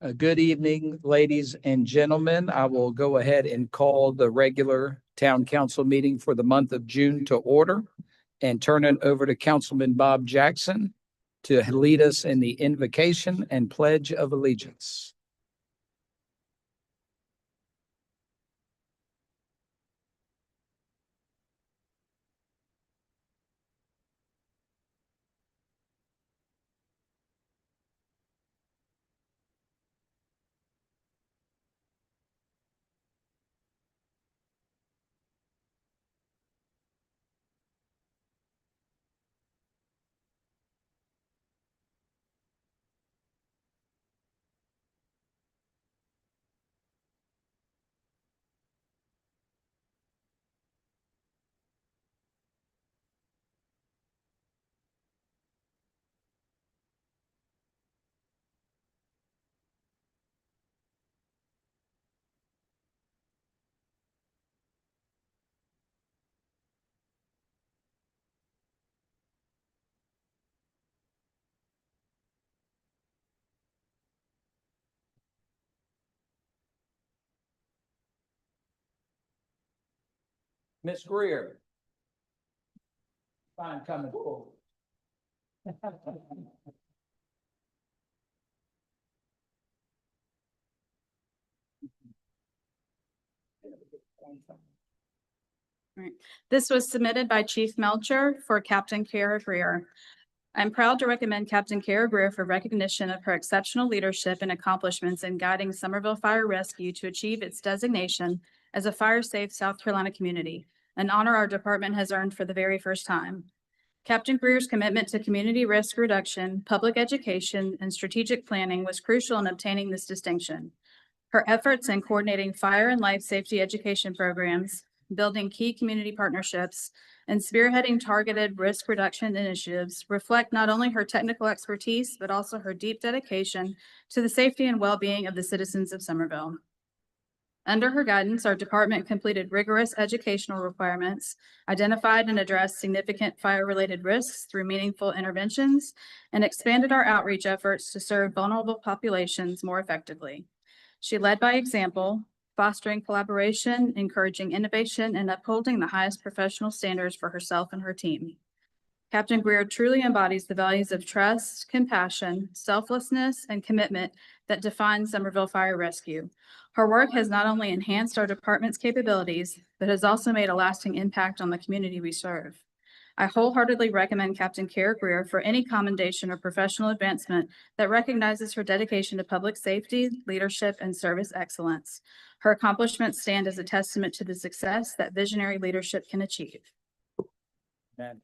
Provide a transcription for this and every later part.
Good evening, ladies and gentlemen. I will go ahead and call the regular town council meeting for the month of June to order and turn it over to Councilman Bob Jackson to lead us in the invocation and pledge of allegiance. Ms. Greer. Fine, coming forward. Right. This was submitted by Chief Melcher for Captain Kara Greer. I'm proud to recommend Captain Kara Greer for recognition of her exceptional leadership and accomplishments in guiding Summerville Fire Rescue to achieve its designation as a fire-safe South Carolina community, an honor our department has earned for the very first time. Captain Greer's commitment to community risk reduction, public education, and strategic planning was crucial in obtaining this distinction. Her efforts in coordinating fire and life safety education programs, building key community partnerships, and spearheading targeted risk reduction initiatives reflect not only her technical expertise, but also her deep dedication to the safety and well-being of the citizens of Summerville. Under her guidance, our department completed rigorous educational requirements, identified and addressed significant fire-related risks through meaningful interventions, and expanded our outreach efforts to serve vulnerable populations more effectively. She led by example, fostering collaboration, encouraging innovation, and upholding the highest professional standards for herself and her team. Captain Greer truly embodies the values of trust, compassion, selflessness, and commitment that define Summerville Fire Rescue. Her work has not only enhanced our department's capabilities, but has also made a lasting impact on the community we serve. I wholeheartedly recommend Captain Kara Greer for any commendation or professional advancement that recognizes her dedication to public safety, leadership, and service excellence. Her accomplishments stand as a testament to the success that visionary leadership can achieve. Amen.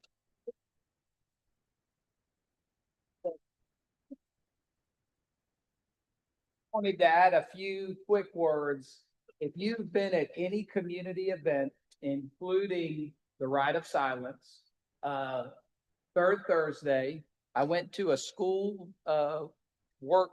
I wanted to add a few quick words. If you've been at any community event, including the Rite of Silence, third Thursday, I went to a school work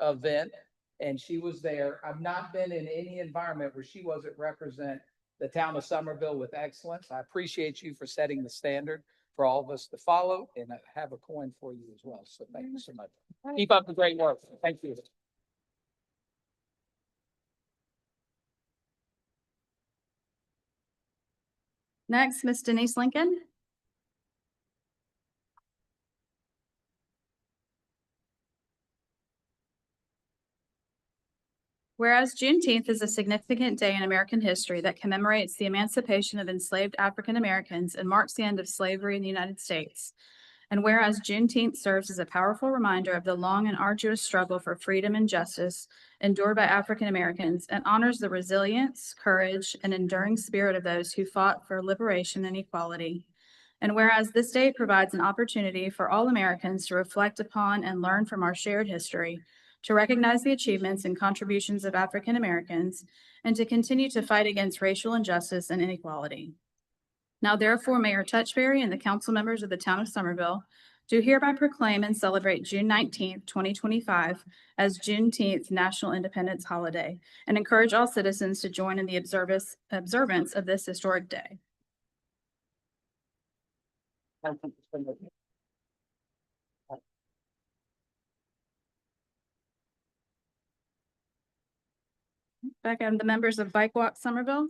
event and she was there. I've not been in any environment where she wasn't represent the town of Summerville with excellence. I appreciate you for setting the standard for all of us to follow, and I have a coin for you as well. So thank you so much. Keep up the great work. Thank you. Next, Ms. Denise Lincoln. Whereas Juneteenth is a significant day in American history that commemorates the emancipation of enslaved African Americans and marks the end of slavery in the United States. And whereas Juneteenth serves as a powerful reminder of the long and arduous struggle for freedom and justice endured by African Americans and honors the resilience, courage, and enduring spirit of those who fought for liberation and equality. And whereas this day provides an opportunity for all Americans to reflect upon and learn from our shared history, to recognize the achievements and contributions of African Americans, and to continue to fight against racial injustice and inequality. Now therefore, Mayor Touchberry and the council members of the town of Summerville do hereby proclaim and celebrate June 19th, 2025 as Juneteenth National Independence Holiday and encourage all citizens to join in the observance of this historic day. Back on the members of Bike Walk Somerville.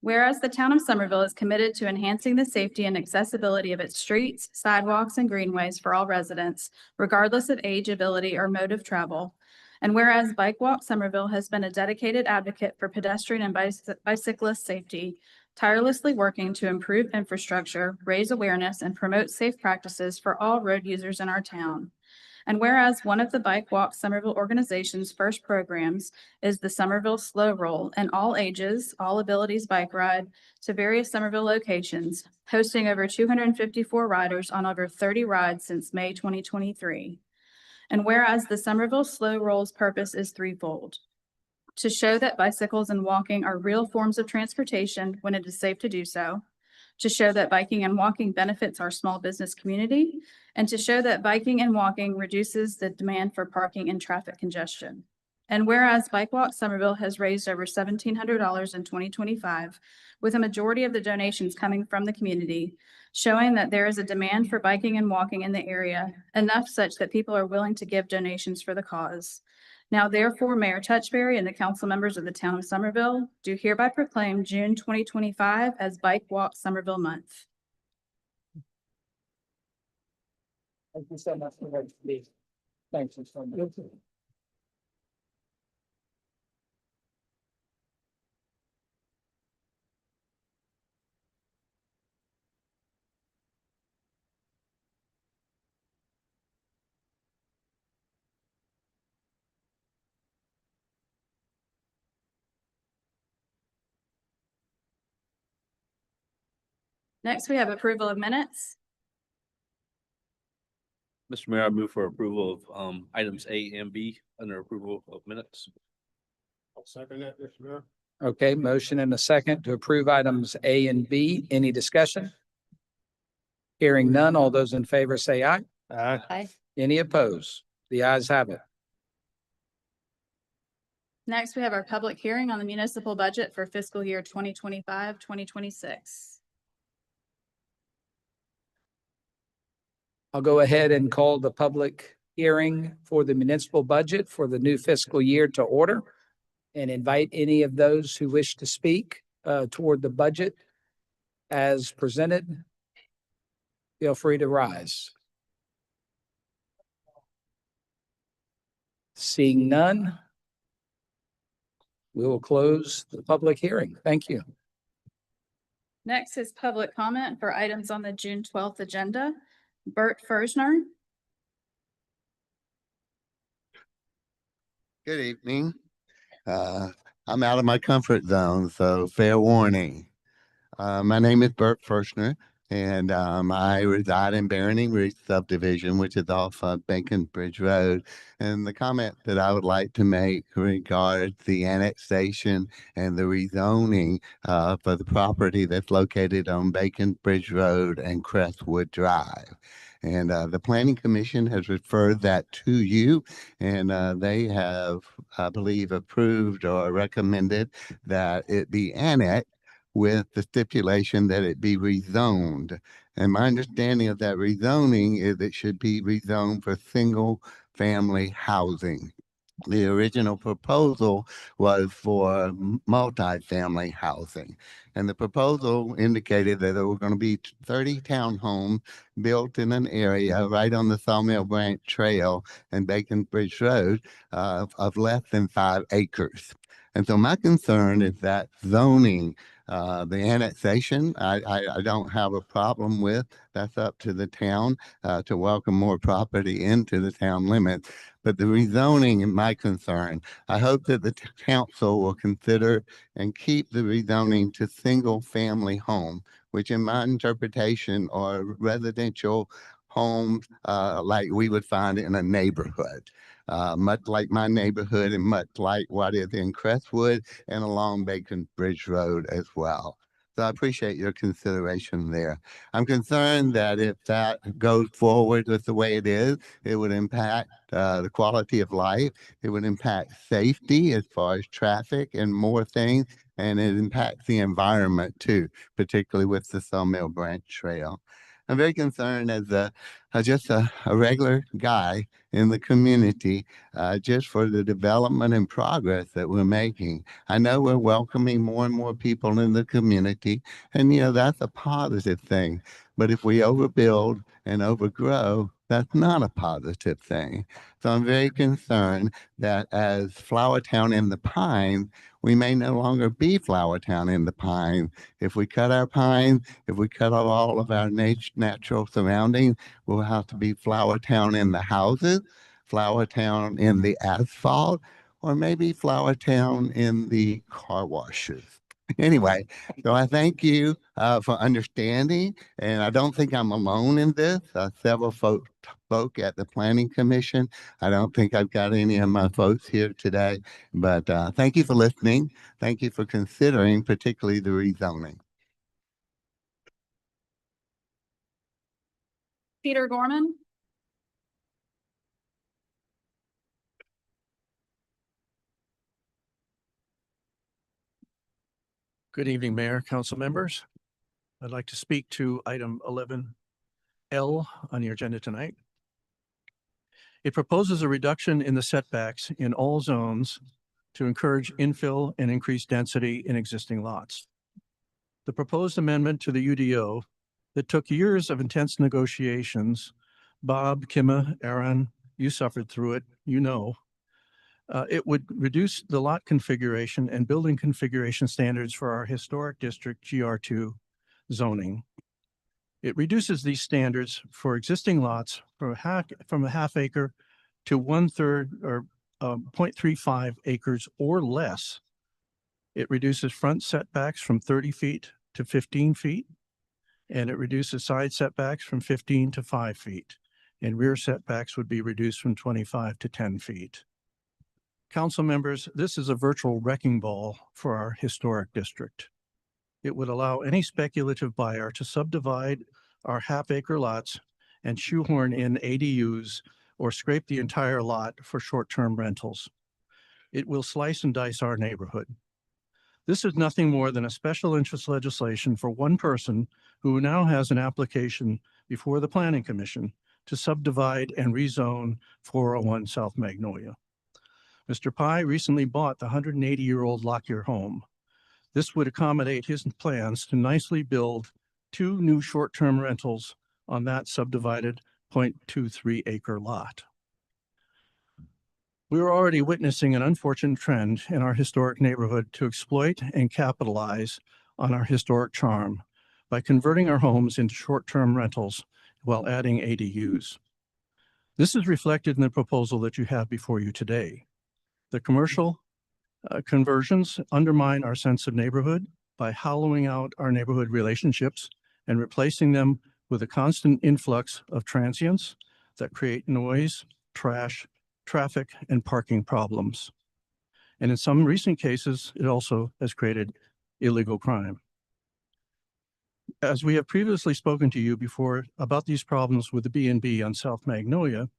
Whereas the town of Somerville is committed to enhancing the safety and accessibility of its streets, sidewalks, and greenways for all residents, regardless of age, ability, or mode of travel. And whereas Bike Walk Somerville has been a dedicated advocate for pedestrian and bicyclist safety, tirelessly working to improve infrastructure, raise awareness, and promote safe practices for all road users in our town. And whereas one of the Bike Walk Somerville organization's first programs is the Somerville Slow Roll, an all ages, all abilities bike ride to various Somerville locations, hosting over 254 riders on over 30 rides since May 2023. And whereas the Somerville Slow Roll's purpose is threefold: to show that bicycles and walking are real forms of transportation when it is safe to do so, to show that biking and walking benefits our small business community, and to show that biking and walking reduces the demand for parking and traffic congestion. And whereas Bike Walk Somerville has raised over $1,700 in 2025, with a majority of the donations coming from the community, showing that there is a demand for biking and walking in the area, enough such that people are willing to give donations for the cause. Now therefore, Mayor Touchberry and the council members of the town of Somerville do hereby proclaim June 2025 as Bike Walk Somerville Month. Thank you so much for that. Thank you so much. Next, we have approval of minutes. Mr. Mayor, I move for approval of items A and B under approval of minutes. I'll second that, Mr. Mayor. Okay, motion and a second to approve items A and B. Any discussion? Hearing none, all those in favor say aye. Aye. Aye. Any opposed? The ayes have it. Next, we have our public hearing on the municipal budget for fiscal year 2025-2026. I'll go ahead and call the public hearing for the municipal budget for the new fiscal year to order and invite any of those who wish to speak toward the budget as presented. Feel free to rise. Seeing none, we will close the public hearing. Thank you. Next is public comment for items on the June 12th agenda. Bert Fersner. Good evening. I'm out of my comfort zone, so fair warning. My name is Bert Fersner, and I reside in Barony Ridge subdivision, which is off Bacon Bridge Road. And the comment that I would like to make regards the annexation and the rezoning for the property that's located on Bacon Bridge Road and Crestwood Drive. And the Planning Commission has referred that to you, and they have, I believe, approved or recommended that it be annexed with the stipulation that it be rezoned. And my understanding of that rezoning is it should be rezoned for single family housing. The original proposal was for multifamily housing. And the proposal indicated that there were going to be 30 townhomes built in an area right on the Sawmill Branch Trail and Bacon Bridge Road of less than 5 acres. And so my concern is that zoning, the annexation, I don't have a problem with. That's up to the town to welcome more property into the town limits. But the rezoning is my concern. I hope that the council will consider and keep the rezoning to single family home, which in my interpretation are residential homes like we would find in a neighborhood. Much like my neighborhood and much like what is in Crestwood and along Bacon Bridge Road as well. So I appreciate your consideration there. I'm concerned that if that goes forward with the way it is, it would impact the quality of life. It would impact safety as far as traffic and more things, and it impacts the environment too, particularly with the Sawmill Branch Trail. I'm very concerned as just a regular guy in the community, just for the development and progress that we're making. I know we're welcoming more and more people in the community, and that's a positive thing. But if we overbuild and overgrow, that's not a positive thing. So I'm very concerned that as Flower Town in the Pines, we may no longer be Flower Town in the Pines. If we cut our pines, if we cut off all of our natural surroundings, we'll have to be Flower Town in the houses, Flower Town in the asphalt, or maybe Flower Town in the car washes. Anyway, so I thank you for understanding, and I don't think I'm alone in this. Several spoke at the Planning Commission. I don't think I've got any of my folks here today, but thank you for listening. Thank you for considering, particularly the rezoning. Peter Gorman. Good evening, Mayor, council members. I'd like to speak to item 11L on your agenda tonight. It proposes a reduction in the setbacks in all zones to encourage infill and increase density in existing lots. The proposed amendment to the UDO that took years of intense negotiations, Bob, Kimma, Aaron, you suffered through it, it would reduce the lot configuration and building configuration standards for our historic district GR2 zoning. It reduces these standards for existing lots from a half acre to 1/3 or 0.35 acres or less. It reduces front setbacks from 30 feet to 15 feet, and it reduces side setbacks from 15 to 5 feet, and rear setbacks would be reduced from 25 to 10 feet. Council members, this is a virtual wrecking ball for our historic district. It would allow any speculative buyer to subdivide our half-acre lots and shoehorn in ADUs or scrape the entire lot for short-term rentals. It will slice and dice our neighborhood. This is nothing more than a special interest legislation for one person who now has an application before the Planning Commission to subdivide and rezone 401 South Magnolia. Mr. Pai recently bought the 180-year-old Lockyer home. This would accommodate his plans to nicely build 2 new short-term rentals on that subdivided 0.23 acre lot. We are already witnessing an unfortunate trend in our historic neighborhood to exploit and capitalize on our historic charm by converting our homes into short-term rentals while adding ADUs. This is reflected in the proposal that you have before you today. The commercial conversions undermine our sense of neighborhood by hollowing out our neighborhood relationships and replacing them with a constant influx of transients that create noise, trash, traffic, and parking problems. And in some recent cases, it also has created illegal crime. As we have previously spoken to you before about these problems with the B&B on South Magnolia,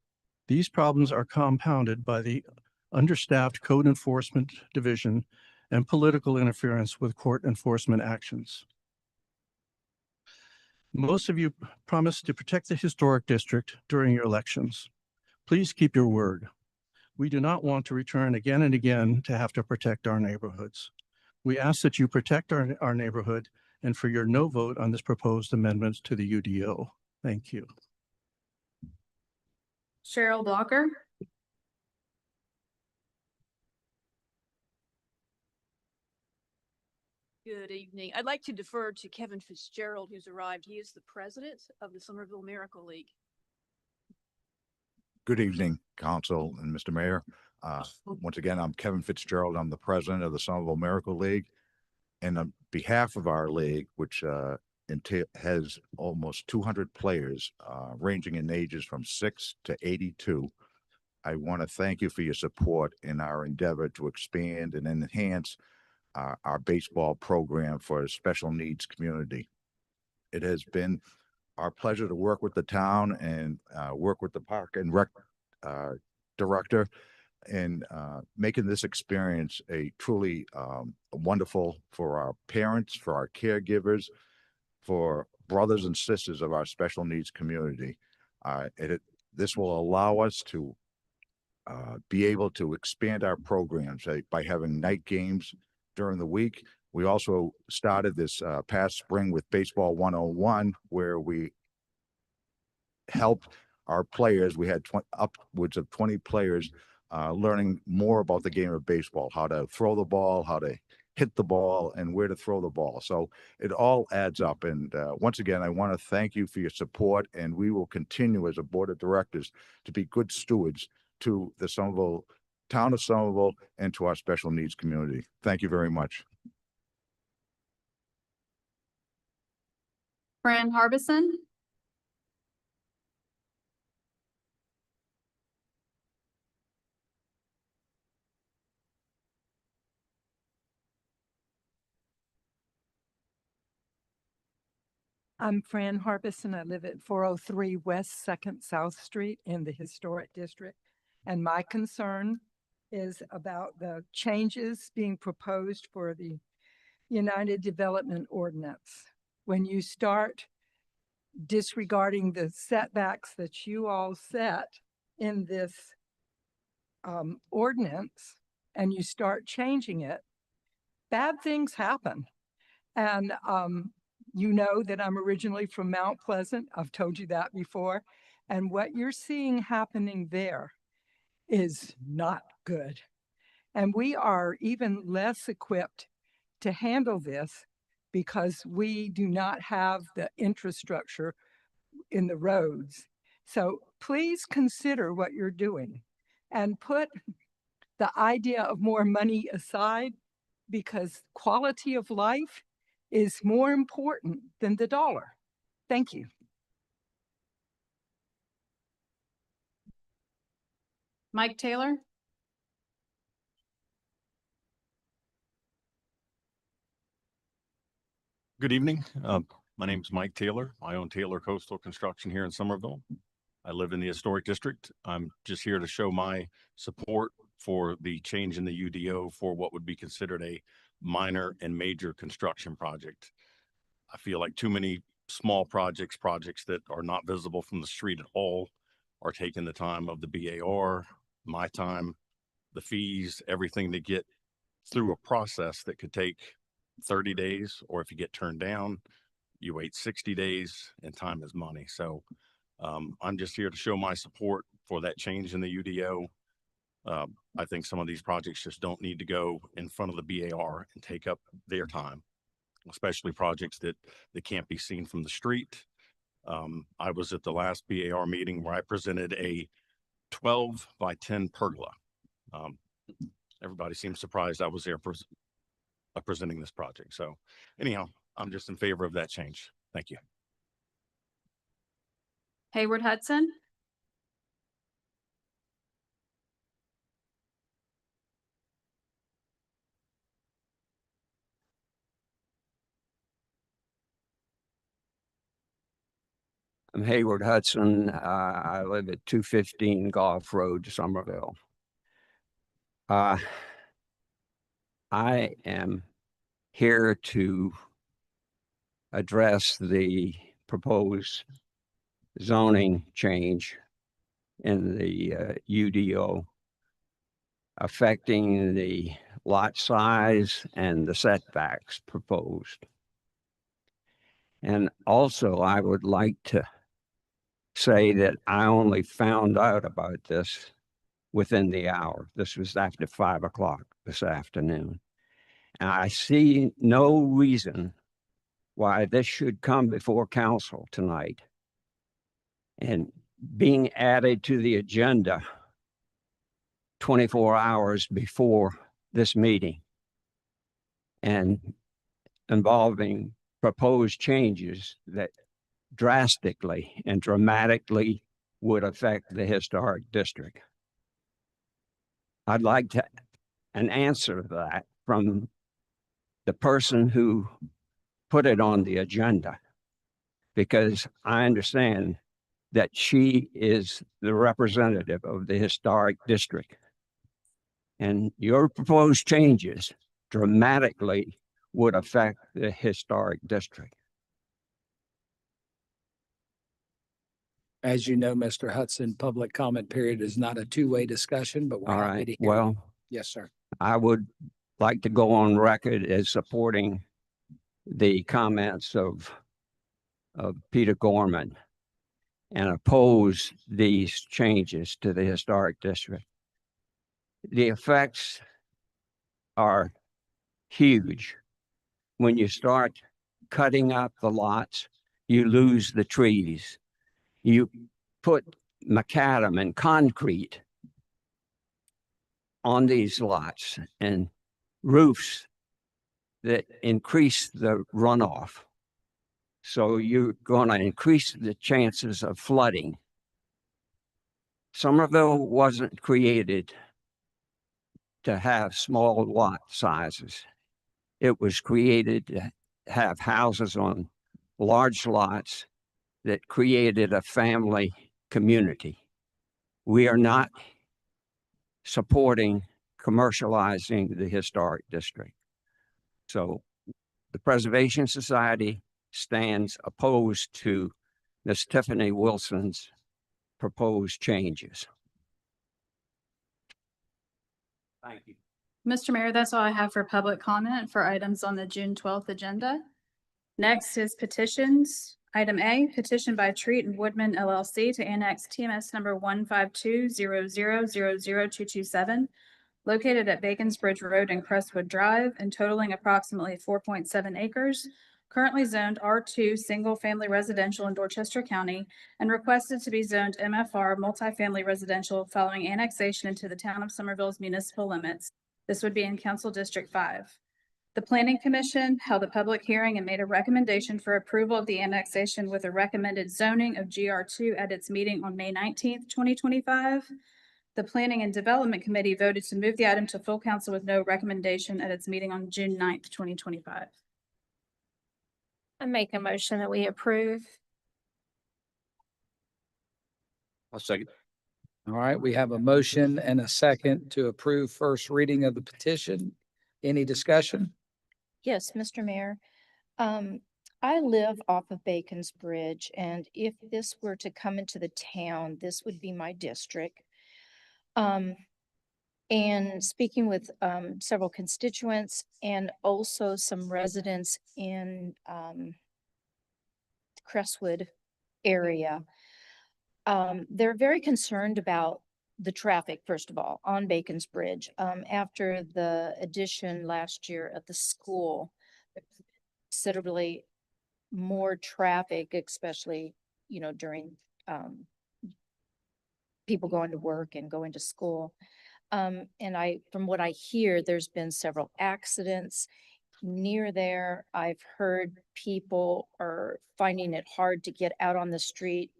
these problems are compounded by the understaffed code enforcement division and political interference with court enforcement actions. Most of you promised to protect the historic district during your elections. Please keep your word. We do not want to return again and again to have to protect our neighborhoods. We ask that you protect our neighborhood and for your no vote on this proposed amendment to the UDO. Thank you. Cheryl Blocker. Good evening. I'd like to defer to Kevin Fitzgerald, who's arrived. He is the president of the Somerville Miracle League. Good evening, Council and Mr. Mayor. Once again, I'm Kevin Fitzgerald. I'm the president of the Somerville Miracle League. And on behalf of our league, which has almost 200 players ranging in ages from 6 to 82, I want to thank you for your support in our endeavor to expand and enhance our baseball program for the special needs community. It has been our pleasure to work with the town and work with the Park and Rec director in making this experience a truly wonderful for our parents, for our caregivers, for brothers and sisters of our special needs community. This will allow us to be able to expand our programs by having night games during the week. We also started this past spring with Baseball 101, where we helped our players. We had upwards of 20 players learning more about the game of baseball, how to throw the ball, how to hit the ball, and where to throw the ball. So it all adds up. And once again, I want to thank you for your support, and we will continue as a board of directors to be good stewards to the Somerville, town of Somerville, and to our special needs community. Thank you very much. Fran Harbison, I'm Fran Harbison. I live at 403 West 2nd South Street in the Historic District. And my concern is about the changes being proposed for the United Development Ordinance. When you start disregarding the setbacks that you all set in this ordinance and you start changing it, bad things happen. And you know that I'm originally from Mount Pleasant. I've told you that before. And what you're seeing happening there is not good. And we are even less equipped to handle this because we do not have the infrastructure in the roads. So please consider what you're doing and put the idea of more money aside, because quality of life is more important than the dollar. Thank you. Mike Taylor, Good evening. My name is Mike Taylor. I own Taylor Coastal Construction here in Somerville. I live in the Historic District. I'm just here to show my support for the change in the UDO for what would be considered a minor and major construction project. I feel like too many small projects that are not visible from the street at all are taking the time of the BAR, my time, the fees, everything to get through a process that could take 30 days, or if you get turned down, you wait 60 days, and time is money. So I'm just here to show my support for that change in the UDO. I think some of these projects just don't need to go in front of the BAR and take up their time, especially projects that can't be seen from the street. I was at the last BAR meeting where I presented a 12 by 10 pergola. Everybody seems surprised I was there presenting this project. So anyhow, I'm just in favor of that change. Thank you. Hayward Hudson, I'm Hayward Hudson. I live at 215 Golf Road, Somerville. I am here to address the proposed zoning change in the UDO affecting the lot size and the setbacks proposed. And also, I would like to say that I only found out about this within the hour. This was after 5 o'clock this afternoon. And I see no reason why this should come before council tonight and being added to the agenda 24 hours before this meeting and involving proposed changes that drastically and dramatically would affect the historic district. I'd like to an answer to that from the person who put it on the agenda, because I understand that she is the representative of the historic district. And your proposed changes dramatically would affect the historic district. As you know, Mr. Hudson, public comment period is not a two-way discussion, but we're All happy to right, hear. well, Yes, sir. I would like to go on record as supporting the comments of Peter Gorman and oppose these changes to the historic district. The effects are huge. When you start cutting up the lots, you lose the trees. You put macadam and concrete on these lots and roofs that increase the runoff. So you're going to increase the chances of flooding. Somerville wasn't created to have small lot sizes. It was created to have houses on large lots that created a family community. We are not supporting commercializing the historic district. So the Preservation Society stands opposed to Ms. Tiffany Wilson's proposed changes. Thank you. Mr. Mayor, that's all I have for public comment for items on the June 12th agenda. Next is petitions. Item A, petition by Treat and Woodman LLC to annex TMS number 15200000227, located at Bacons Bridge Road and Crestwood Drive and totaling approximately 4.7 acres, currently zoned R2 Single Family Residential in Dorchester County and requested to be zoned MFR Multifamily Residential following annexation into the town of Somerville's municipal limits. This would be in Council District 5. The Planning Commission held a public hearing and made a recommendation for approval of the annexation with a recommended zoning of GR2 at its meeting on May 19th, 2025. The Planning and Development Committee voted to move the item to full council with no recommendation at its meeting on June 9th, 2025. I make a motion that we approve. I'll second. All right, we have a motion and a second to approve first reading of the petition. Any discussion? Yes, Mr. Mayor. I live off of Bacons Bridge, and if this were to come into the town, this would be my district. And speaking with several constituents and also some residents in Crestwood area, they're very concerned about the traffic, first of all, on Bacons Bridge. After the addition last year at the school, considerably more traffic, especially, you know, during people going to work and going to school. And from what I hear, there's been several accidents near there. I've heard people are finding it hard to get out on the street,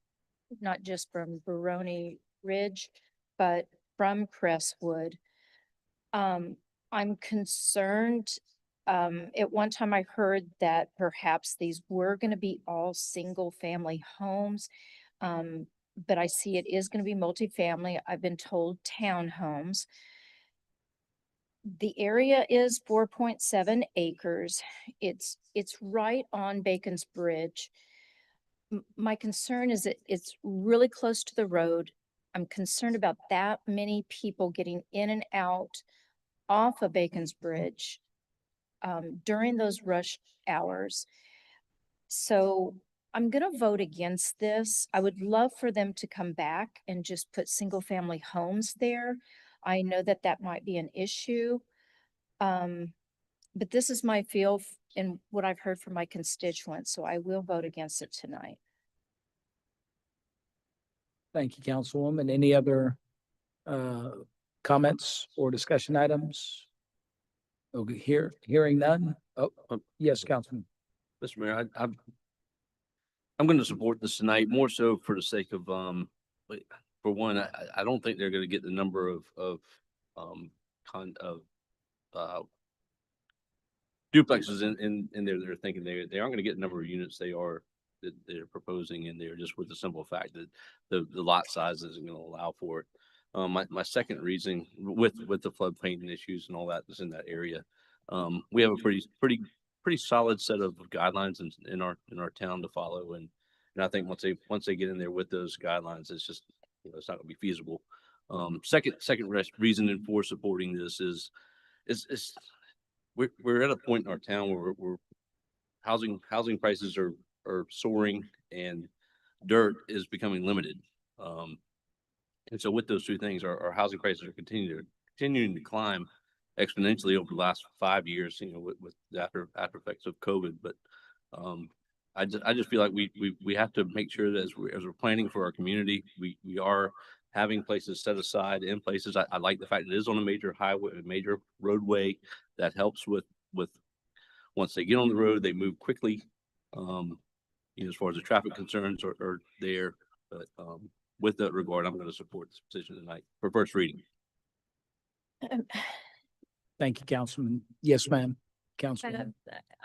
not just from Baroni Ridge, but from Crestwood. I'm concerned. At one time I heard that perhaps these were going to be all single family homes. But I see it is going to be multifamily. I've been told townhomes. The area is 4.7 acres. It's right on Bacons Bridge. My concern is that it's really close to the road. I'm concerned about that many people getting in and out off of Bacons Bridge during those rush hours. So I'm going to vote against this. I would love for them to come back and just put single family homes there. I know that that might be an issue. But this is my feel and what I've heard from my constituents. So I will vote against it tonight. Thank you, Councilwoman. Any other comments or discussion items? Okay, hearing none. Oh, yes, Councilman. Mr. Mayor, I'm going to support this tonight more so for the sake of, for one, I don't think they're going to get the number of duplexes in there, they're thinking they aren't gonna get the number of units that they're proposing in there, just with the simple fact that the lot size isn't gonna allow for it. My second reason with the floodplain issues and all that that's in that area, we have a pretty solid set of guidelines in our town to follow, and I think once they get in there with those guidelines, it's just, it's not gonna be feasible. Second reason for supporting this is we're at a point in our town where we're housing prices are soaring and dirt is becoming limited. And so with those two things, our housing prices are continuing to climb exponentially over the last 5 years, with the after effects of COVID. But I just feel like we have to make sure that as we're planning for our community, we are having places set aside in places. I like the fact that it is on a major highway, a major roadway that helps with once they get on the road, they move quickly. As far as the traffic concerns are there, but with that regard, I'm going to support this petition tonight for first reading. Thank you, Councilman. Yes, ma'am. Councilman.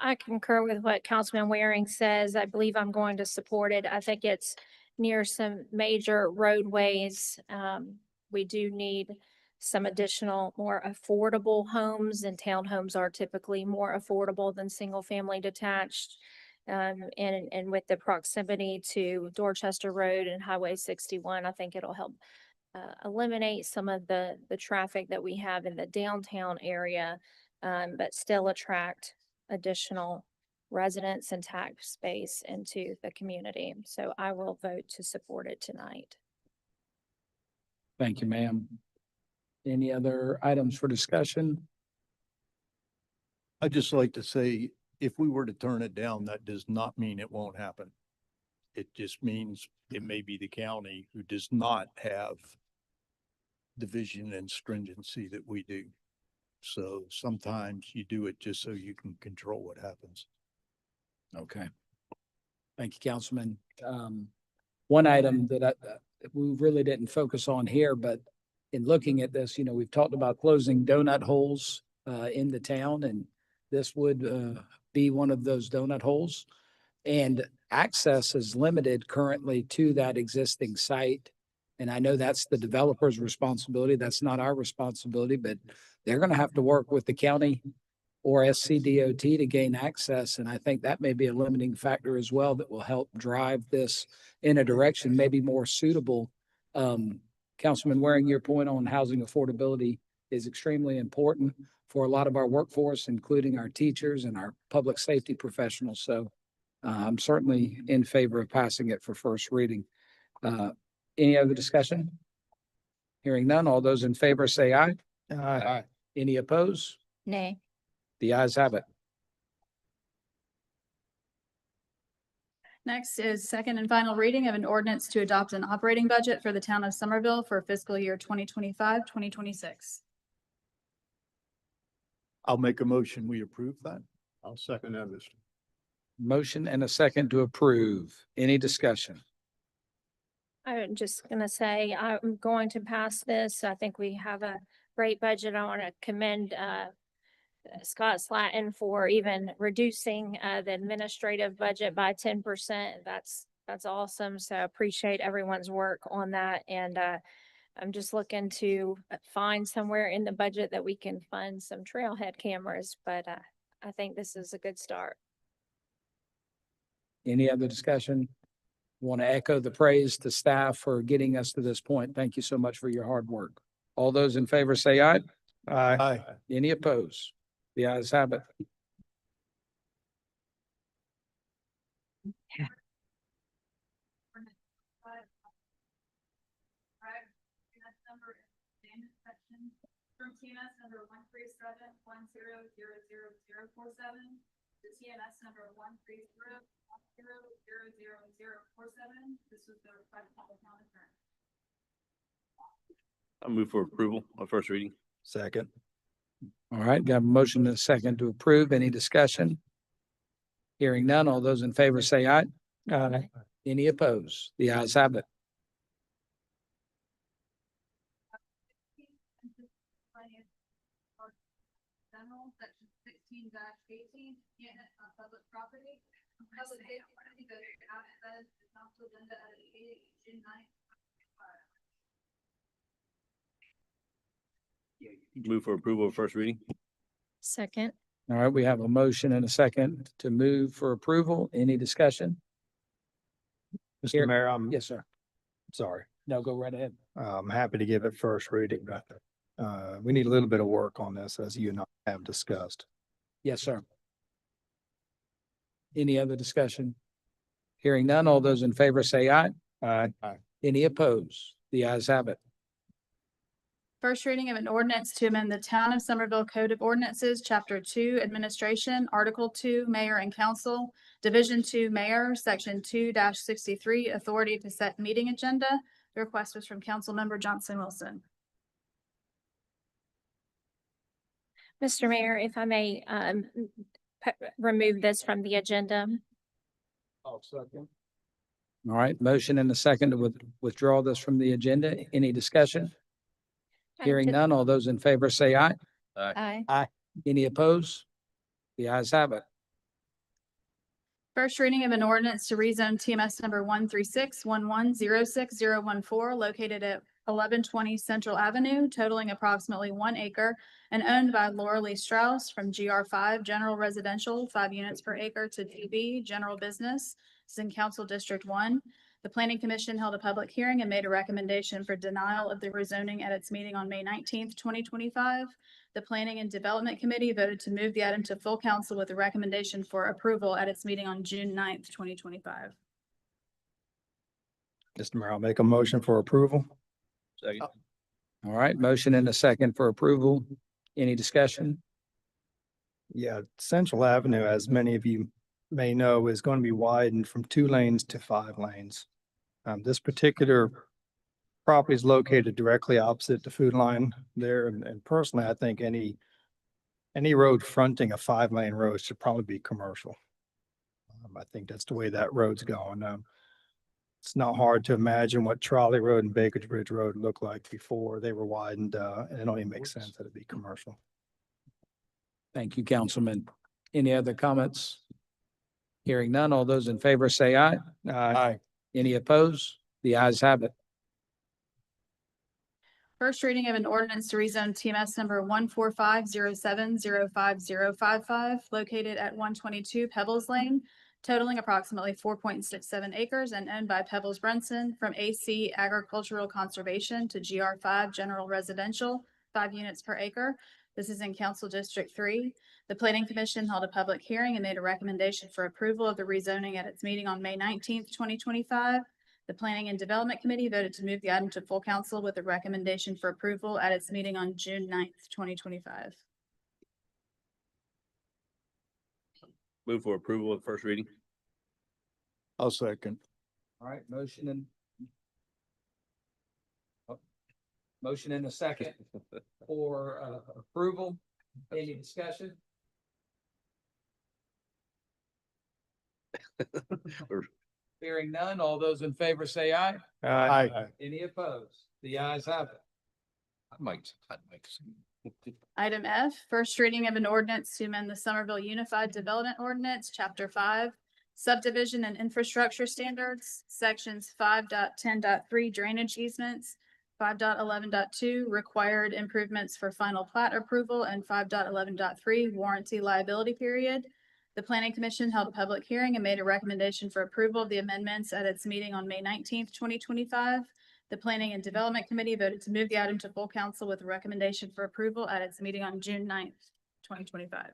I concur with what Councilman Waring says. I believe I'm going to support it. I think it's near some major roadways. We do need some additional, more affordable homes, and townhomes are typically more affordable than single-family detached. And with the proximity to Dorchester Road and Highway 61, I think it'll help eliminate some of the traffic that we have in the downtown area, but still attract additional residents and tax base into the community. So I will vote to support it tonight. Thank you, ma'am. Any other items for discussion? I'd just like to say, if we were to turn it down, that does not mean it won't happen. It just means it may be the county who does not have the vision and stringency that we do. So sometimes you do it just so you can control what happens. Okay. Thank you, Councilman. One item that we really didn't focus on here, but in looking at this, we've talked about closing donut holes in the town, and this would be one of those donut holes. And access is limited currently to that existing site. And I know that's the developer's responsibility. That's not our responsibility, but they're going to have to work with the county or SCDOT to gain access. And I think that may be a limiting factor as well that will help drive this in a direction maybe more suitable. Councilman Waring, your point on housing affordability is extremely important for a lot of our workforce, including our teachers and our public safety professionals. So I'm certainly in favor of passing it for first reading. Any other discussion? Hearing none, all those in favor say aye. Aye. Any opposed? Nay. The ayes have it. Next is second and final reading of an ordinance to adopt an operating budget for the town of Somerville for fiscal year 2025-2026. I'll make a motion. We approve that. I'll second that, Mr. Motion and a second to approve. Any discussion? I'm just gonna say, I'm going to pass this. I think we have a great budget. I want to commend Scott Slatton for even reducing the administrative budget by 10%. That's awesome. So I appreciate everyone's work on that. And I'm just looking to find somewhere in the budget that we can fund some trailhead cameras, but I think this is a good start. Any other discussion? Want to echo the praise to staff for getting us to this point. Thank you so much for your hard work. All those in favor say aye. Aye. Any opposed? The ayes have it. From TMS number 13710000047 to TMS number 130000047. This was the request of the town attorney. I move for approval of first reading. Second. All right, got a motion and a second to approve. Any discussion? Hearing none, all those in favor say aye. Aye. Any opposed? The ayes have it. General section 16-18 Move for approval of first reading. Second. All right, we have a motion and a second to move for approval. Any discussion? Here- Mr. Mayor, I'm Yes, sir. sorry. No, go right ahead. I'm happy to give it first reading, but we need a little bit of work on this, as you and I have discussed. Yes, sir. Any other discussion? Hearing none, all those in favor say aye. Aye. Any opposed? The ayes have it. First reading of an ordinance to amend the Town of Somerville Code of Ordinances, Chapter 2, Administration, Article 2, Mayor and Council, Division 2, Mayor, Section 2-63, Authority to Set Meeting Agenda. The request was from Councilmember Johnson Wilson. Mr. Mayor, if I may, remove this from the agenda. All right, motion and a second to withdraw this from the agenda. Any discussion? Hearing none, all those in favor say aye. Aye. Any opposed? The ayes have it. First reading of an ordinance to rezone TMS number 13611060014 located at 1120 Central Avenue, totaling approximately 1 acre and owned by Laura Lee Strauss from GR5 General Residential, 5 units per acre, to GB General Business. This is in Council District 1. The Planning Commission held a public hearing and made a recommendation for denial of the rezoning at its meeting on May 19th, 2025. The Planning and Development Committee voted to move the item to full council with a recommendation for approval at its meeting on June 9th, 2025. Mr. Mayor, I'll make a motion for approval. Second. All right, motion and a second for approval. Any discussion? Yeah, Central Avenue, as many of you may know, is going to be widened from 2 lanes to 5 lanes. This particular property is located directly opposite the food line there, and personally, I think any road fronting a 5-lane road should probably be commercial. I think that's the way that road's going. It's not hard to imagine what Trolley Road and Baker's Bridge Road looked like before they were widened, and it only makes sense that it'd be commercial. Thank you, Councilman. Any other comments? Hearing none, all those in favor say aye. Aye. Any opposed? The ayes have it. First reading of an ordinance to rezone TMS number 14507050055 located at 122 Pebbles Lane, totaling approximately 4.67 acres and owned by Pebbles Brunson from AC Agricultural Conservation to GR5 General Residential, 5 units per acre. This is in Council District 3. The Planning Commission held a public hearing and made a recommendation for approval of the rezoning at its meeting on May 19th, 2025. The Planning and Development Committee voted to move the item to full council with a recommendation for approval at its meeting on June 9th, 2025. Move for approval of first reading. I'll second. All right, motion and a second for approval. Any discussion? Hearing none, all those in favor say aye. Aye. Any opposed? The ayes have it. I'd like to Item F, first reading of an ordinance to amend the Somerville Unified Development Ordinance, Chapter 5, Subdivision and Infrastructure Standards, Sections 5.10.3 Drainage Easements, 5.11.2 Required Improvements for Final Plat Approval, and 5.11.3 Warranty Liability Period. The Planning Commission held a public hearing and made a recommendation for approval of the amendments at its meeting on May 19th, 2025. The Planning and Development Committee voted to move the item to full council with a recommendation for approval at its meeting on June 9th, 2025.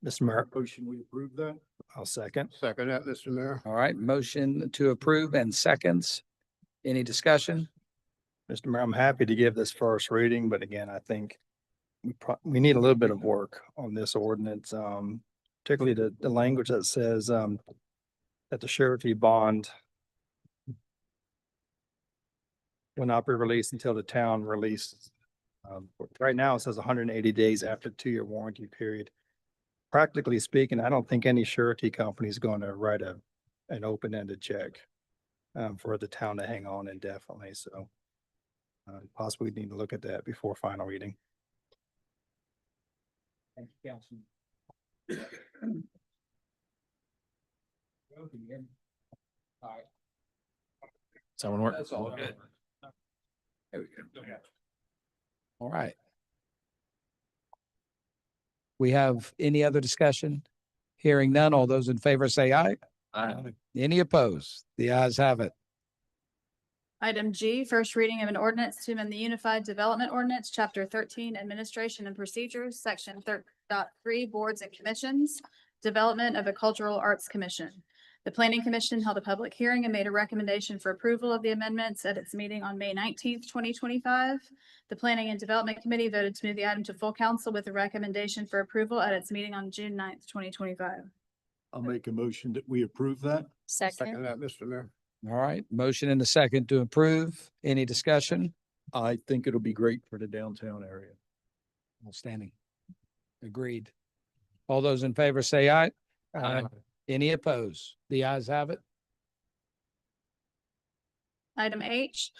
Mr. Mayor, Motion, we approve that? I'll second. Second that, Mr. Mayor. All right, motion to approve and seconds. Any discussion? Mr. Mayor, I'm happy to give this first reading, but again, I think we need a little bit of work on this ordinance, particularly the language that says that the surety bond will not be released until the town releases. Right now, it says 180 days after the 2-year warranty period. Practically speaking, I don't think any surety company is going to write an open-ended check for the town to hang on indefinitely. So possibly need to look at that before final reading. Thank you, Councilman. All right. Someone work? That's all good. There we go. All right. We have any other discussion? Hearing none, all those in favor say aye. Aye. Any opposed? The ayes have it. Item G, first reading of an ordinance to amend the Unified Development Ordinance, Chapter 13, Administration and Procedures, Section 3, Boards and Commissions, Development of a Cultural Arts Commission. The Planning Commission held a public hearing and made a recommendation for approval of the amendments at its meeting on May 19th, 2025. The Planning and Development Committee voted to move the item to full council with a recommendation for approval at its meeting on June 9th, 2025. I'll make a motion that we approve that. Second. that, Mr. Mayor. All right, motion and a second to approve. Any discussion? I think it'll be great for the downtown area. Outstanding. Agreed. All those in favor say aye. Aye. Any opposed? The ayes have it. Item H,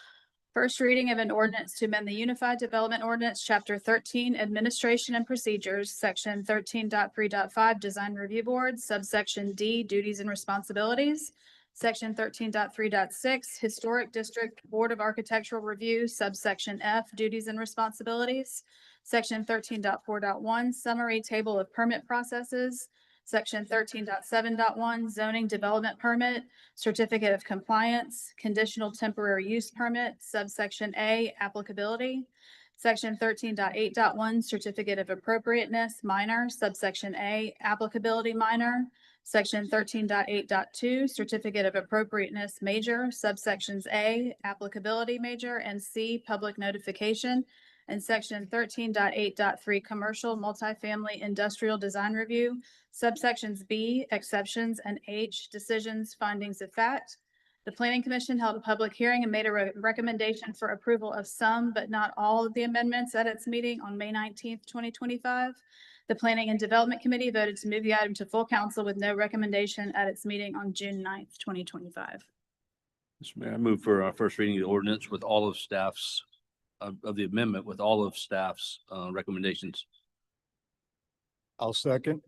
first reading of an ordinance to amend the Unified Development Ordinance, Chapter 13, Administration and Procedures, Section 13.3.5, Design Review Board, subsection D, Duties and Responsibilities, Section 13.3.6, Historic District Board of Architectural Review, subsection F, Duties and Responsibilities, Section 13.4.1, Summary Table of Permit Processes, Section 13.7.1, Zoning Development Permit, Certificate of Compliance, Conditional Temporary Use Permit, subsection A, Applicability, Section 13.8.1, Certificate of Appropriateness, Minor, subsection A, Applicability Minor, Section 13.8.2, Certificate of Appropriateness, Major, subsections A, Applicability Major, and C, Public Notification, and Section 13.8.3, Commercial Multifamily Industrial Design Review, subsections B, Exceptions, and H, Decisions, Findings of Fact. The Planning Commission held a public hearing and made a recommendation for approval of some, but not all of the amendments at its meeting on May 19th, 2025. The Planning and Development Committee voted to move the item to full council with no recommendation at its meeting on June 9th, 2025. Mr. Mayor, I move for our first reading of the ordinance with all of staff's of the amendment with all of staff's recommendations. I'll second.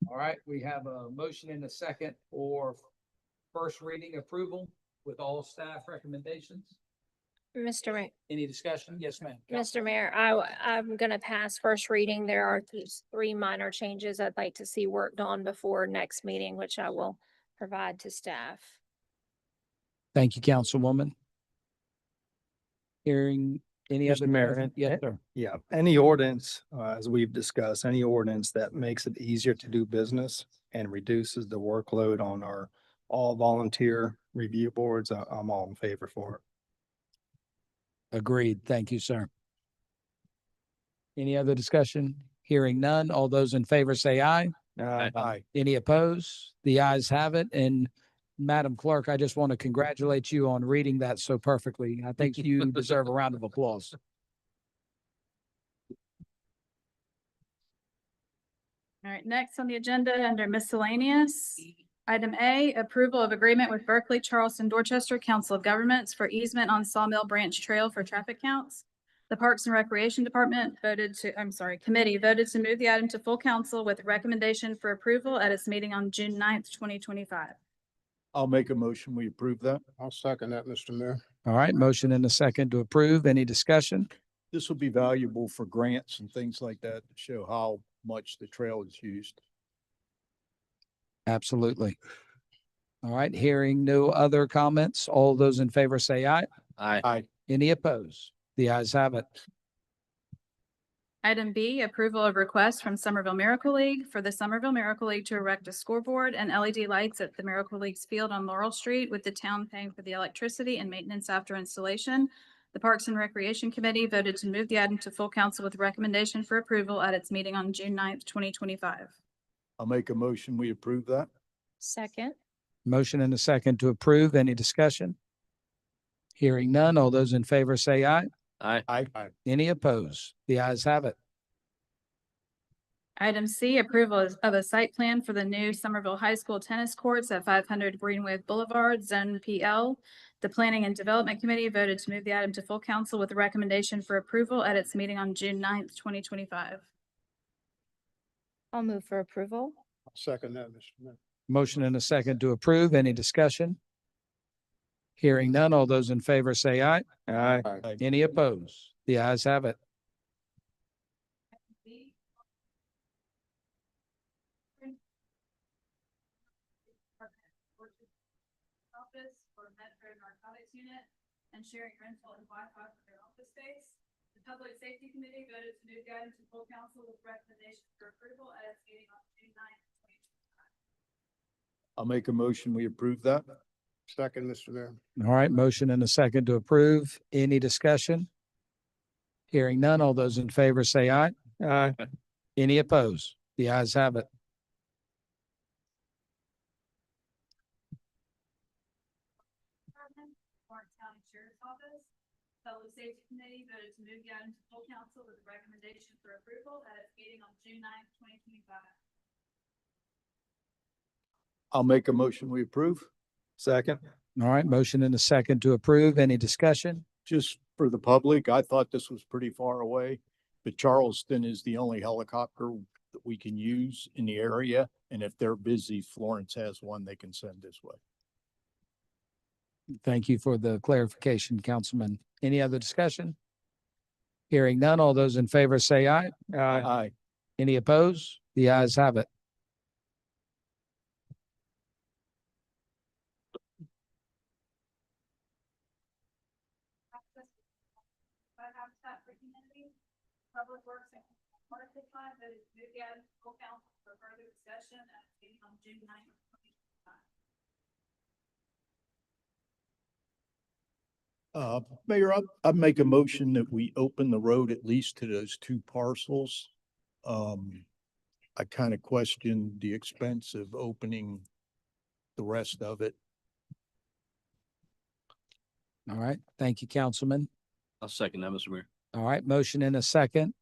All right, we have a motion and a second for first reading approval with all staff recommendations. Mr. Mayor, Any discussion? Yes, ma'am. Mr. Mayor, I'm gonna pass first reading. There are these 3 minor changes I'd like to see worked on before next meeting, which I will provide to staff. Thank you, Councilwoman. Hearing any Mr. other? Mayor, Yes, sir. Yeah, any ordinance, as we've discussed, any ordinance that makes it easier to do business and reduces the workload on our all volunteer review boards, I'm all in favor for it. Agreed. Thank you, sir. Any other discussion? Hearing none. All those in favor say aye. Aye. Any opposed? The ayes have it. And Madam Clerk, I just want to congratulate you on reading that so perfectly. I think you deserve a round of applause. All right, next on the agenda under miscellaneous, item A, approval of agreement with Berkeley, Charleston, Dorchester Council of Governments for easement on Sawmill Branch Trail for traffic counts. The Parks and Recreation Department committee voted to move the item to full council with recommendation for approval at its meeting on June 9th, 2025. I'll make a motion. We approve that. I'll second that, Mr. Mayor. All right, motion and a second to approve. Any discussion? This will be valuable for grants and things like that to show how much the trail is used. Absolutely. All right, hearing no other comments, all those in favor say aye. Aye. Aye. Any opposed? The ayes have it. Item B, approval of request from Somerville Miracle League for the Somerville Miracle League to erect a scoreboard and LED lights at the Miracle League's field on Laurel Street, with the town paying for the electricity and maintenance after installation. The Parks and Recreation Committee voted to move the item to full council with recommendation for approval at its meeting on June 9th, 2025. I'll make a motion. We approve that. Second. Motion and a second to approve. Any discussion? Hearing none. All those in favor say aye. Aye. Aye. Any opposed? The ayes have it. Item C, approval of a site plan for the new Somerville High School tennis courts at 500 Greenway Boulevard, Zone PL. The Planning and Development Committee voted to move the item to full council with a recommendation for approval at its meeting on June 9th, 2025. I'll move for approval. Second that, Mr. Mayor. Motion and a second to approve. Any discussion? Hearing none. All those in favor say aye. Aye. Any opposed? The ayes have it. Office for Metro Narcotics Unit and sharing rental and Wi-Fi for their office space. The Public Safety Committee voted to move guidance to full council with recommendation for approval at its meeting on June 9th, 2025. I'll make a motion. We approve that. Second, Mr. Mayor. All right, motion and a second to approve. Any discussion? Hearing none. All those in favor say aye. Aye. Any opposed? The ayes have it. Department, Lawrence County Sheriff's Office. Public Safety Committee voted to move the item to full council with a recommendation for approval at its meeting on June 9th, 2025. I'll make a motion. We approve. Second. All right, motion and a second to approve. Any discussion? Just for the public, I thought this was pretty far away, but Charleston is the only helicopter that we can use in the area. And if they're busy, Florence has one they can send this way. Thank you for the clarification, Councilman. Any other discussion? Hearing none, all those in favor say aye. Aye. Aye. Any opposed? The ayes have it. By Habitat for Humanity, Public Works and Water Supply voted to move the item to full council for further discussion at its meeting on June 9th, 2025. Mayor, I'd make a motion that we open the road at least to those two parcels. I kind of question the expense of opening the rest of it. All right, thank you, Councilman. I'll second that, Mr. Mayor. All right, motion in a second.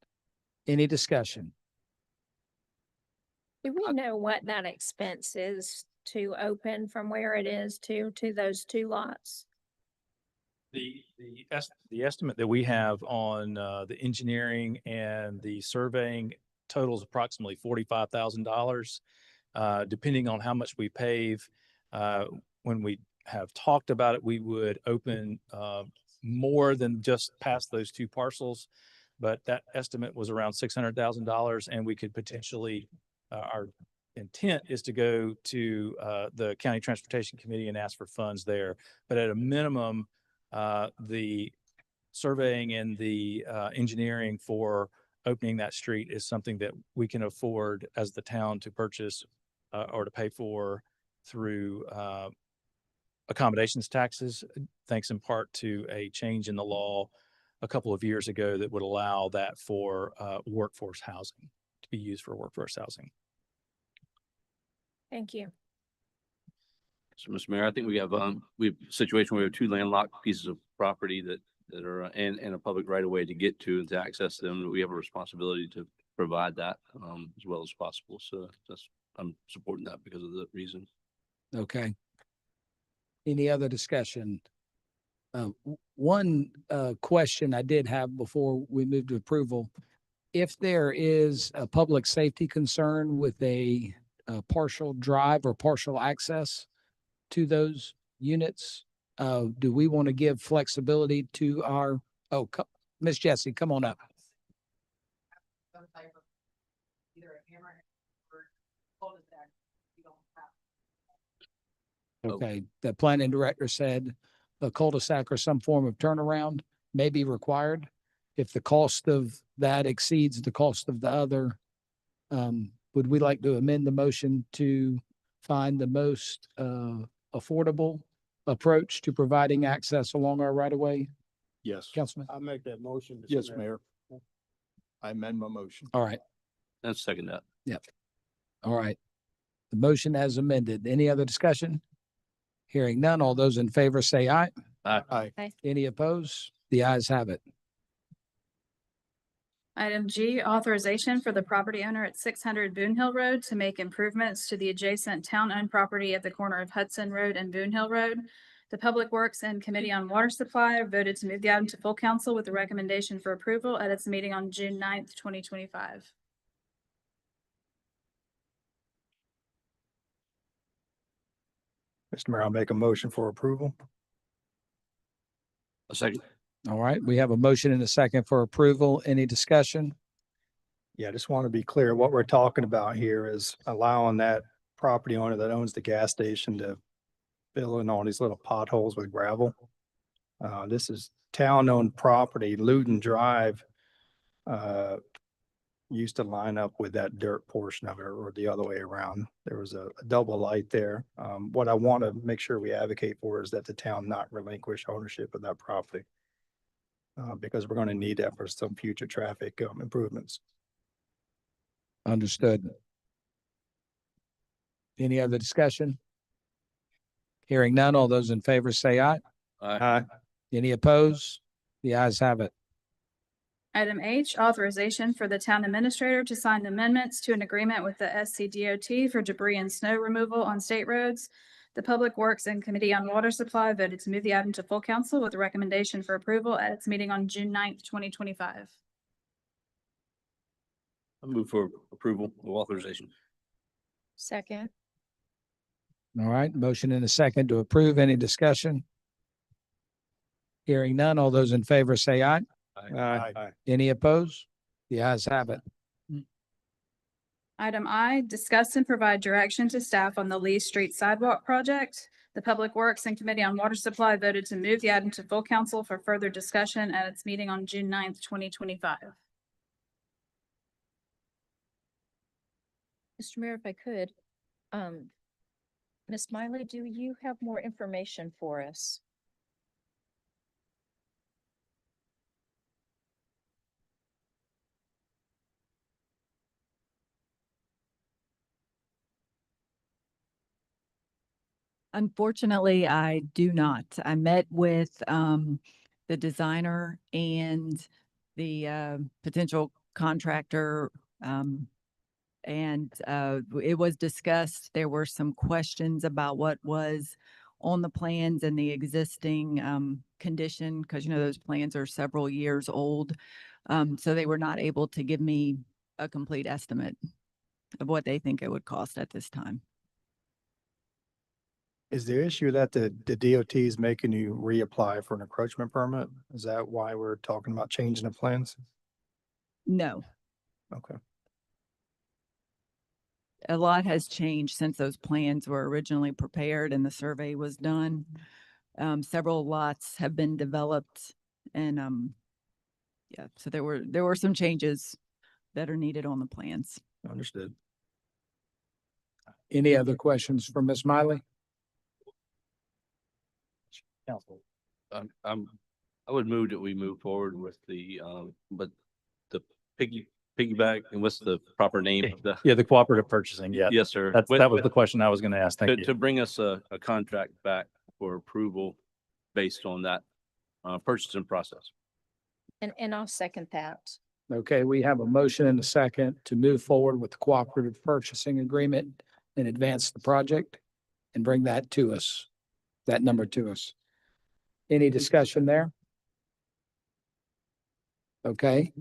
Any discussion? Do we know what that expense is to open from where it is to those two lots? The estimate that we have on the engineering and the surveying totals approximately $45,000. Depending on how much we pave, when we have talked about it, we would open more than just past those two parcels. But that estimate was around $600,000, and we could potentially, our intent is to go to the County Transportation Committee and ask for funds there. But at a minimum, the surveying and the engineering for opening that street is something that we can afford as the town to purchase or to pay for through accommodations taxes, thanks in part to a change in the law a couple of years ago that would allow that for workforce housing, to be used for workforce housing. Thank you. So, Mr. Mayor, I think we have a situation where we have two landlocked pieces of property that are and a public right of way to get to and to access them. We have a responsibility to provide that as well as possible. So I'm supporting that because of the reason. Okay. Any other discussion? One question I did have before we move to approval. If there is a public safety concern with a partial drive or partial access to those units, do we want to give flexibility to our, Miss Jessie, come on up. Okay, the planning director said a cul-de-sac or some form of turnaround may be required. If the cost of that exceeds the cost of the other, would we like to amend the motion to find the most affordable approach to providing access along our right of way? Yes. Councilman? I'll make that motion. Mr. Yes, Mayor. I amend my motion. All right. Let's second that. Yep. All right. The motion as amended. Any other discussion? Hearing none. All those in favor say aye. Aye. Aye. Any opposed? The ayes have it. Item G, authorization for the property owner at 600 Boone Hill Road to make improvements to the adjacent town-owned property at the corner of Hudson Road and Boone Hill Road. The Public Works and Committee on Water Supply voted to move the item to full council with a recommendation for approval at its meeting on June 9th, 2025. Mr. Mayor, I'll make a motion for approval. A second. All right, we have a motion and a second for approval. Any discussion? Yeah, I just want to be clear. What we're talking about here is allowing that property owner that owns the gas station to fill in all these little potholes with gravel. This is town-owned property. Loudon Drive used to line up with that dirt portion of it, or the other way around. There was a double light there. What I want to make sure we advocate for is that the town not relinquish ownership of that property. Because we're going to need that for some future traffic improvements. Understood. Any other discussion? Hearing none, all those in favor say aye. Aye. Any opposed? The ayes have it. Item H, authorization for the town administrator to sign amendments to an agreement with the SCDOT for debris and snow removal on state roads. The Public Works and Committee on Water Supply voted to move the item to full council with a recommendation for approval at its meeting on June 9th, 2025. I move for approval of authorization. Second. All right, motion and a second to approve. Any discussion? Hearing none, all those in favor say aye. Aye. Any opposed? The ayes have it. Item I, discuss and provide direction to staff on the Lee Street Sidewalk project. The Public Works and Committee on Water Supply voted to move the item to full council for further discussion at its meeting on June 9th, 2025. Mr. Mayor, if I could, Ms. Miley, do you have more information for us? Unfortunately, I do not. I met with the designer and the potential contractor. And it was discussed. There were some questions about what was on the plans and the existing condition, because, you know, those plans are several years old. So they were not able to give me a complete estimate of what they think it would cost at this time. Is the issue that the DOT is making you reapply for an encroachment permit? Is that why we're talking about changing the plans? No, Okay. a lot has changed since those plans were originally prepared and the survey was done. Several lots have been developed and yeah, so there were some changes that are needed on the plans. Understood. Any other questions for Ms. Miley? Council. I would move that we move forward with but the piggyback, and what's the proper name of the? Yeah, the cooperative purchasing. Yeah. Yes, sir. That was the question I was going to ask. Thank you. To bring us a contract back for approval based on that purchasing process. And I'll second that. Okay, we have a motion and a second to move forward with the cooperative purchasing agreement and advance the project and bring that to us, that number to us. Any discussion there? Okay.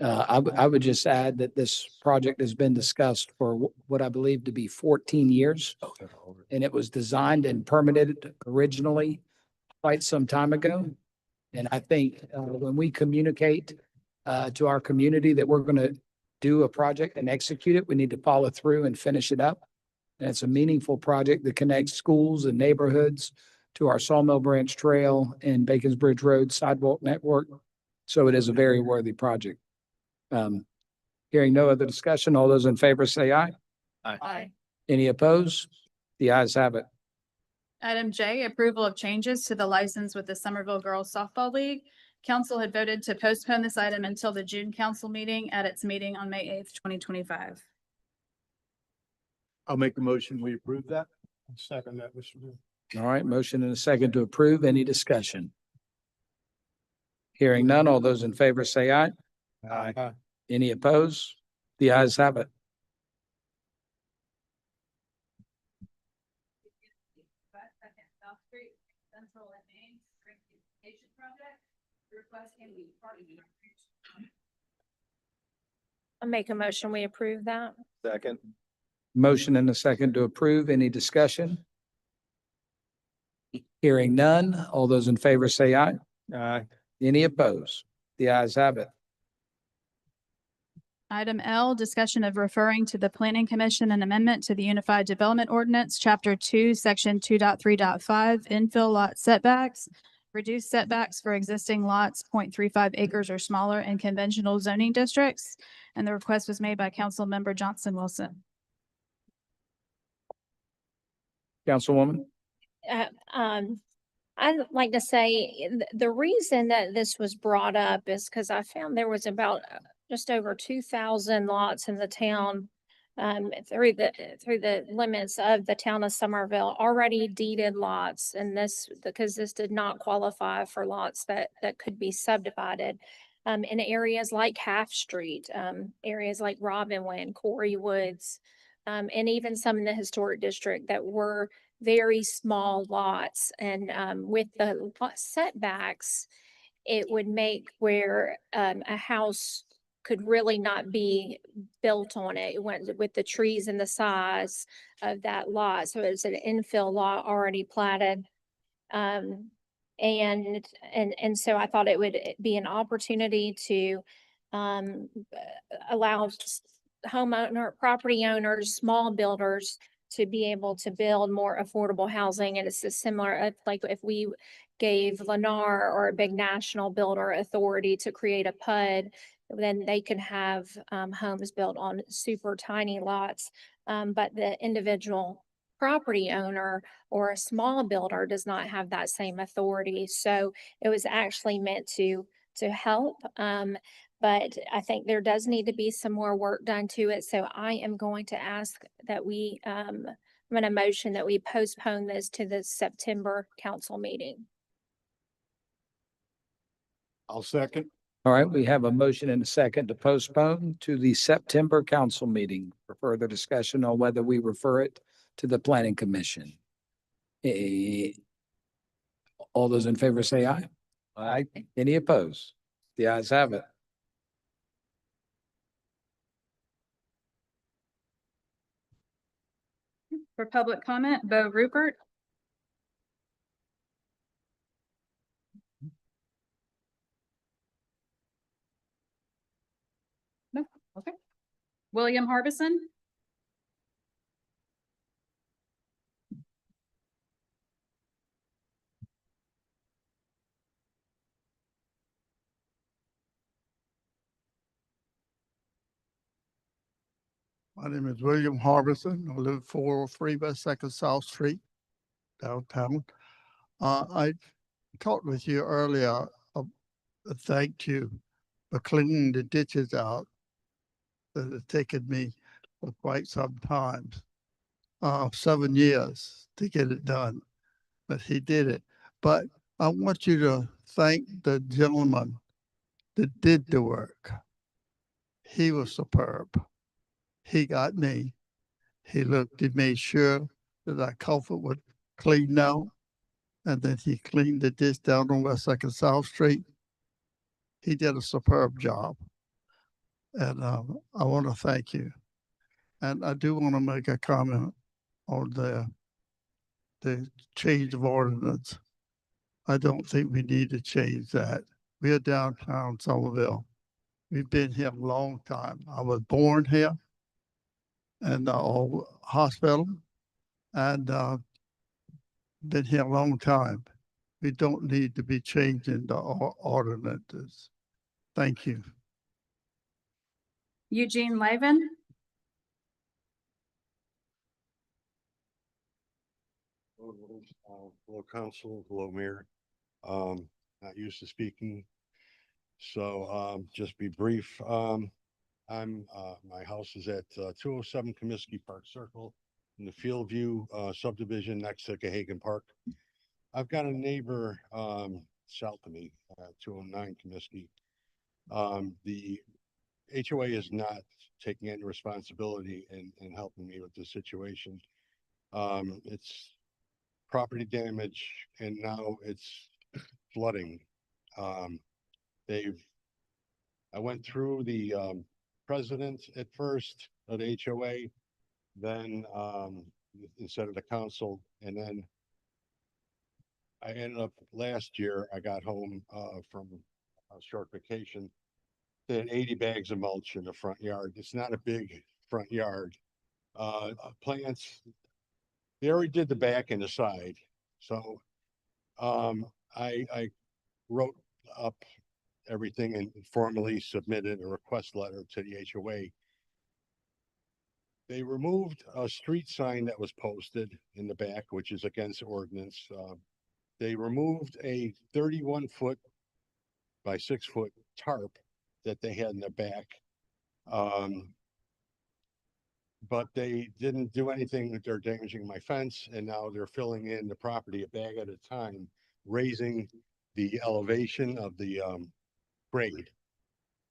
I would just add that this project has been discussed for what I believe to be 14 years. And it was designed and permitted originally quite some time ago. And I think when we communicate to our community that we're going to do a project and execute it, we need to follow through and finish it up. And it's a meaningful project that connects schools and neighborhoods to our Sawmill Branch Trail and Bacons Bridge Road sidewalk network. So it is a very worthy project. Hearing no other discussion, all those in favor say aye. Aye. Any opposed? The ayes have it. Item J, approval of changes to the license with the Somerville Girls Softball League. Council had voted to postpone this item until the June council meeting at its meeting on May 8th, 2025. I'll make the motion. We approve that. Second that, Mr. Mayor. All right, motion and a second to approve. Any discussion? Hearing none, all those in favor say aye. Aye. Any opposed? The ayes have it. I'll make a motion. We approve that. Second. Motion and a second to approve. Any discussion? Hearing none, all those in favor say aye. Aye. Any opposed? The ayes have it. Item L, discussion of referring to the Planning Commission an amendment to the Unified Development Ordinance, Chapter 2, Section 2.3.5, infill lot setbacks. Reduce setbacks for existing lots 0.35 acres or smaller in conventional zoning districts. And the request was made by Councilmember Johnson Wilson. Councilwoman? I'd like to say the reason that this was brought up is because I found there was about just over 2,000 lots in the town through the limits of the town of Somerville, already deeded lots. And this, because this did not qualify for lots that could be subdivided in areas like Half Street, areas like Robinwood, Corey Woods, and even some in the historic district that were very small lots. And with the lot setbacks, it would make where a house could really not be built on it. It went with the trees and the size of that lot. So it's an infill lot already platted. And so I thought it would be an opportunity to allow property owners, small builders to be able to build more affordable housing. And it's a similar, like if we gave Lennar or a big national builder authority to create a PUD, then they can have homes built on super tiny lots. But the individual property owner or a small builder does not have that same authority. So it was actually meant to help. But I think there does need to be some more work done to it. So I am going to ask that I'm going to motion that we postpone this to the September council meeting. I'll second. All right, we have a motion and a second to postpone to the September council meeting for further discussion on whether we refer it to the planning commission. All those in favor say aye. Aye. Any opposed? The ayes have it. For public comment, Bo Rupert. No, okay. William Harbison. My name is William Harbison. I live 403 West Second South Street, downtown. I talked with you earlier, thanked you for cleaning the ditches out that have taken me for quite some time. 7 years to get it done, but he did it. But I want you to thank the gentleman that did the work. He was superb. He got me. He made sure that our culvert would clean out. And then he cleaned the ditch down on West Second South Street. He did a superb job. And I want to thank you. And I do want to make a comment on the change of ordinance. I don't think we need to change that. We are downtown Somerville. We've been here a long time. I was born here in the old hospital and been here a long time. We don't need to be changing the ordinances. Thank you. Eugene Levin. Hello, council. Hello, mayor. Not used to speaking, so just be brief. My house is at 207 Comiskey Park Circle in the Fieldview subdivision next to Cahagan Park. I've got a neighbor south of me, 209 Comiskey. The HOA is not taking any responsibility in helping me with this situation. It's property damage and now it's flooding. I went through the president at first of the HOA, then instead of the council, and then I ended up, last year, I got home, from a short vacation. They had 80 bags of mulch in the front yard. It's not a big front yard. Plants, they already did the back and the side. So, I wrote up everything and formally submitted a request letter to the HOA. They removed a street sign that was posted in the back, which is against ordinance. They removed a 31-foot by 6-foot tarp that they had in the back. But they didn't do anything that they're damaging my fence, and now they're filling in the property a bag at a time, raising the elevation of the grade.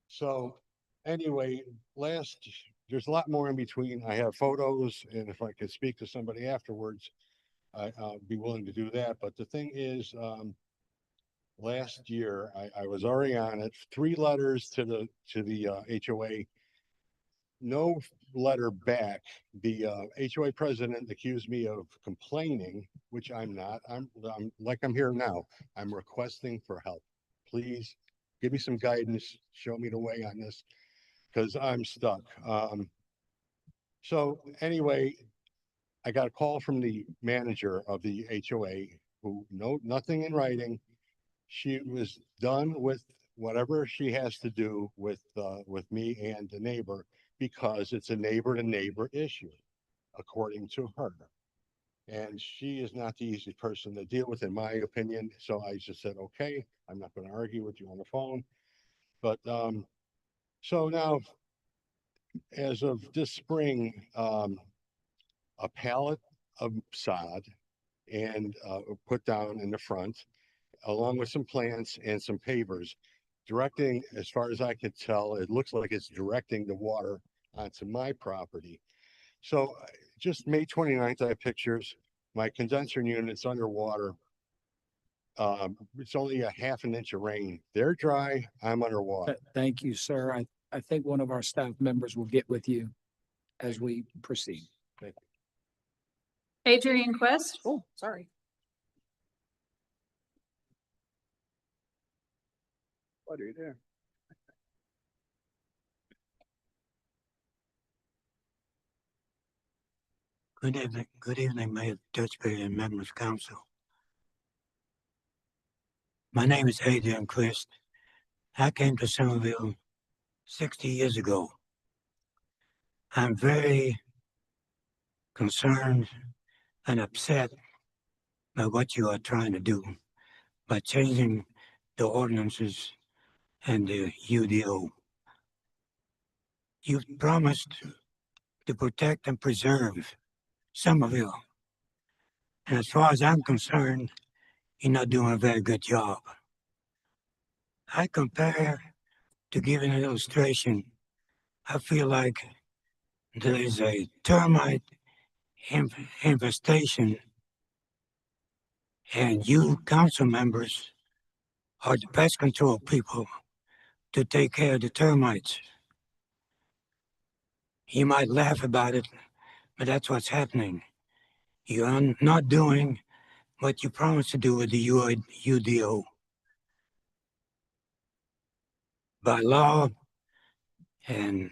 So anyway, there's a lot more in between. I have photos, and if I could speak to somebody afterwards, I'll be willing to do that. But the thing is, last year I was already on it. 3 letters to the HOA. No letter back. The HOA president accused me of complaining, which I'm not. I'm like I'm here now. I'm requesting for help. Please give me some guidance. Show me the way on this, because I'm stuck. So anyway, I got a call from the manager of the HOA who nothing in writing. She was done with whatever she has to do with me and the neighbor, because it's a neighbor to neighbor issue, according to her. And she is not the easy person to deal with, in my opinion. So I just said, okay, I'm not going to argue with you on the phone. But so now, as of this spring, a pallet of sod and put down in the front, along with some plants and some pavers, directing, as far as I could tell, it looks like it's directing the water onto my property. So just May 29th, I have pictures. My condenser unit's underwater. It's only a half an inch of rain. They're dry, I'm underwater. Thank you, sir. I think one of our staff members will get with you as we proceed. Thank you. Adrian Quest. Oh, sorry. What are you doing? Good evening, Mayor Dutchbury and members of council. My name is Adrian Quist. I came to Somerville 60 years ago. I'm very concerned and upset by what you are trying to do by changing the ordinances and the UDO. You've promised to protect and preserve Somerville. And as far as I'm concerned, you're not doing a very good job. I compare, to give an illustration, I feel like there is a termite infestation, and you council members are the pest control people to take care of the termites. You might laugh about it, but that's what's happening. You're not doing what you promised to do with the UDO. By law, and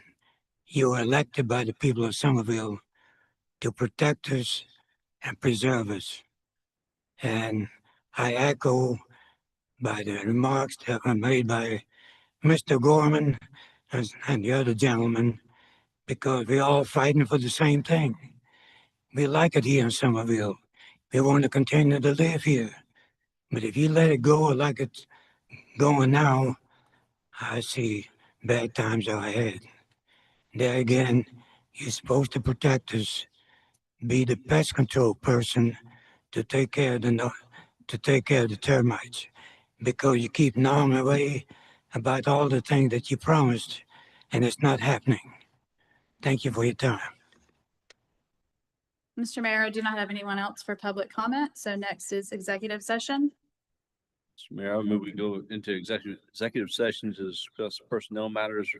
you were elected by the people of Somerville to protect us and preserve us. And I echo by the remarks that were made by Mr. Gorman and the other gentleman, because we're all fighting for the same thing. We like it here in Somerville. We want to continue to live here. But if you let it go like it's going now, I see bad times are ahead. There again, you're supposed to protect us, be the pest control person to take care of the termites, because you keep gnawing away about all the things that you promised, and it's not happening. Thank you for your time. Mr. Mayor, I do not have anyone else for public comment. So next is executive session. Mr. Mayor, I move we go into executive session to discuss personnel matters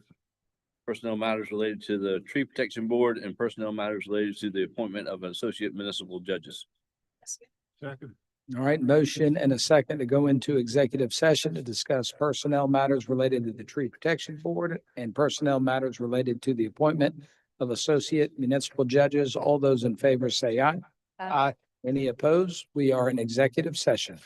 related to the Tree Protection Board and personnel matters related to the appointment of associate municipal judges. Second. All right, motion and a second to go into executive session to discuss personnel matters related to the Tree Protection Board and personnel matters related to the appointment of associate municipal judges. All those in favor say aye. Aye. Any opposed? We are in executive session.